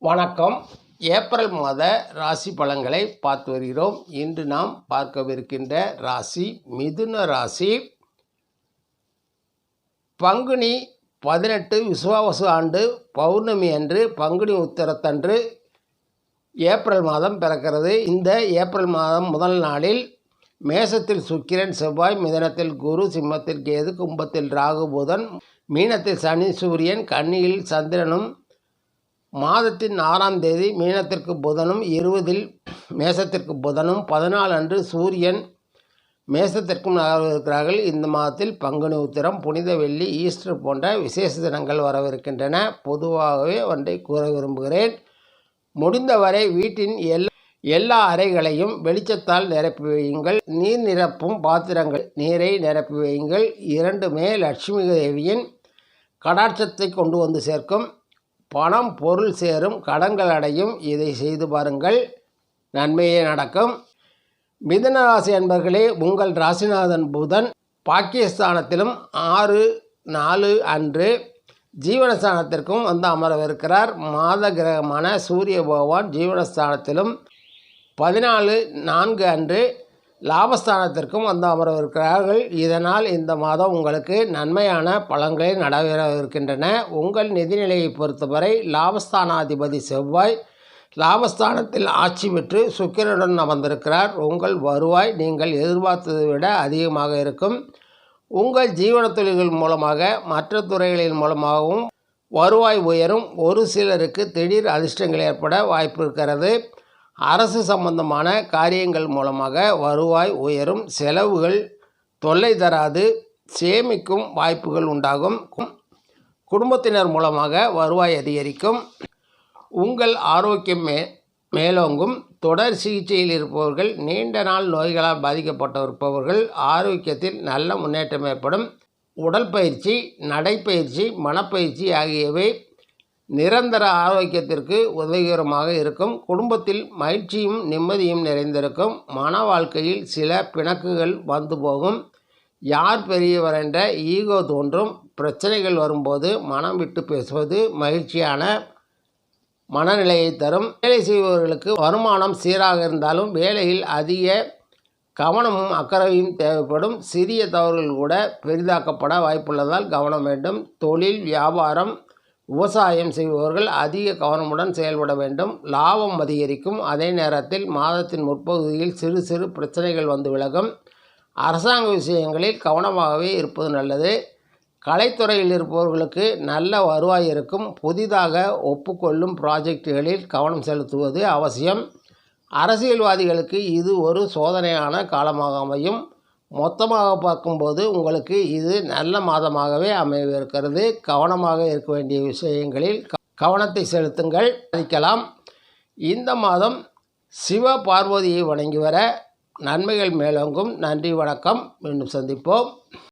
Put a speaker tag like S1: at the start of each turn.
S1: வணக்கம். ஏப்ரல் மாத ராசி பலன்களை பார்த்து வருகிறோம். இன்று நாம் பார்க்கவிருக்கின்ற ராசி மிதுன ராசி. பங்குனி 18 விசுவாவசு ஆண்டு பௌர்ணமி அன்று பங்குனி உத்திரத்தன்று ஏப்ரல் மாதம் பிறக்கிறது. இந்த ஏப்ரல் மாதம் முதல் நாளில் மேசத்தில் சுக்கிரன், செவ்வாய், மிதனத்தில் குரு, சிம்மத்தில் கேது, கும்பத்தில் ராகு, புதன், மீனத்தில் சனி, சூரியன், கன்னியில் சந்திரனும், மாதத்தின் 6ஆம் தேதி மீனத்திற்கு புதனும், 20 மேசத்திற்கு புதனும், 14 அன்று சூரியன் மேசத்திற்கும் நகர்வதற்கிறார்கள். இந்த மாதத்தில் பங்குனி உத்திரம், புனித வெள்ளி, ஈஸ்டர் போன்ற விசேஷ தினங்கள் வரவிருக்கின்றன. பொதுவாகவே ஒன்றை கூற விரும்புகிறேன். முடிந்தவரை வீட்டின் எல்லா அறைகளையும் வெளிச்சத்தால் நிரப்பி வையுங்கள். நீர் நிரப்பும் பாத்திரங்கள் நீரை நிரப்பி வையுங்கள். இரண்டுமே லட்சுமி தேவியின் கடாட்சத்தை கொண்டு வந்து சேர்க்கும். பணம் பொருள் சேரும், கடன்கள் அடையும். இதை செய்து பாருங்கள், நன்மையே நடக்கும். மிதுன ராசி அன்பர்களே, உங்கள் ராசிநாதன் புதன் பாக்கியஸ்தானத்திலும் 6/4 அன்று ஜீவனஸ்தானத்திற்கும் வந்து அமரவிருக்கிறார். மாத கிரகமான சூரிய பகவான் ஜீவனஸ்தானத்திலும் 14/4 அன்று லாபஸ்தானத்திற்கும் வந்து அமரவிருக்கிறார்கள். இதனால் இந்த மாதம் உங்களுக்கு நன்மையான பலன்களை நடைபெறவிருக்கின்றன. உங்கள் நிதிநிலையை பொறுத்தவரை லாபஸ்தானாதிபதி செவ்வாய் லாபஸ்தானத்தில் ஆட்சி பெற்று சுக்கிரனுடன் அமர்ந்திருக்கிறார். உங்கள் வருவாய் நீங்கள் எதிர்பார்த்ததை விட அதிகமாக இருக்கும். உங்கள் ஜீவன தொழில்கள் மூலமாக மற்ற துறைகளின் மூலமாகவும் வருவாய் உயரும். ஒரு சிலருக்கு திடீர் அதிர்ஷ்டங்கள் ஏற்பட வாய்ப்பு இருக்கிறது. அரசு சம்பந்தமான காரியங்கள் மூலமாக வருவாய் உயரும். செலவுகள் தொல்லை தராது, சேமிக்கும் வாய்ப்புகள் உண்டாகும். குடும்பத்தினர் மூலமாக வருவாய் அதிகரிக்கும். உங்கள் ஆரோக்கியம் மேலோங்கும். தொடர் சிகிச்சையில் இருப்பவர்கள், நீண்ட நாள் நோய்களால் பாதிக்கப்பட்டிருப்பவர்கள் ஆரோக்கியத்தில் நல்ல முன்னேற்றம் ஏற்படும். உடல் பயிற்சி, நடைப்பயிற்சி, மனப்பயிற்சி ஆகியவை நிரந்தர ஆரோக்கியத்திற்கு உதவிகரமாக இருக்கும். குடும்பத்தில் மகிழ்ச்சியும் நிம்மதியும் நிறைந்திருக்கும். மன வாழ்க்கையில் சில பிணக்குகள் வந்து போகும். யார் பெரியவர் என்ற ஈகோ தோன்றும். பிரச்சனைகள் வரும்போது மனம் விட்டு பேசுவது மகிழ்ச்சியான மனநிலையை தரும். வேலை செய்பவர்களுக்கு வருமானம் சீராக இருந்தாலும் வேலையில் அதிக கவனமும் அக்கறையும் தேவைப்படும். சிறிய தவறுகள் கூட பெரிதாக்கப்பட வாய்ப்புள்ளதால் கவனம் வேண்டும். தொழில், வியாபாரம், விவசாயம் செய்பவர்கள் அதிக கவனமுடன் செயல்பட வேண்டும். லாபம் அதிகரிக்கும். அதே நேரத்தில் மாதத்தின் முற்பகுதியில் சிறு சிறு பிரச்சனைகள் வந்து விலகும். அரசாங்க விஷயங்களில் கவனமாகவே இருப்பது நல்லது. கலைத்துறையில் இருப்பவர்களுக்கு நல்ல வருவாய் இருக்கும். புதிதாக ஒப்புக்கொள்ளும் ப்ராஜெக்டுகளில் கவனம் செலுத்துவது அவசியம். அரசியல்வாதிகளுக்கு இது ஒரு சோதனையான காலமாக அமையும். மொத்தமாக பார்க்கும்போது உங்களுக்கு இது நல்ல மாதமாகவே அமைவிருக்கிறது. கவனமாக இருக்க வேண்டிய விஷயங்களில் கவனத்தை செலுத்துங்கள். சாதிக்கலாம். இந்த மாதம் சிவ பார்வதியை வணங்கி வர நன்மைகள் மேலோங்கும். நன்றி, வணக்கம். மீண்டும் சந்திப்போம்.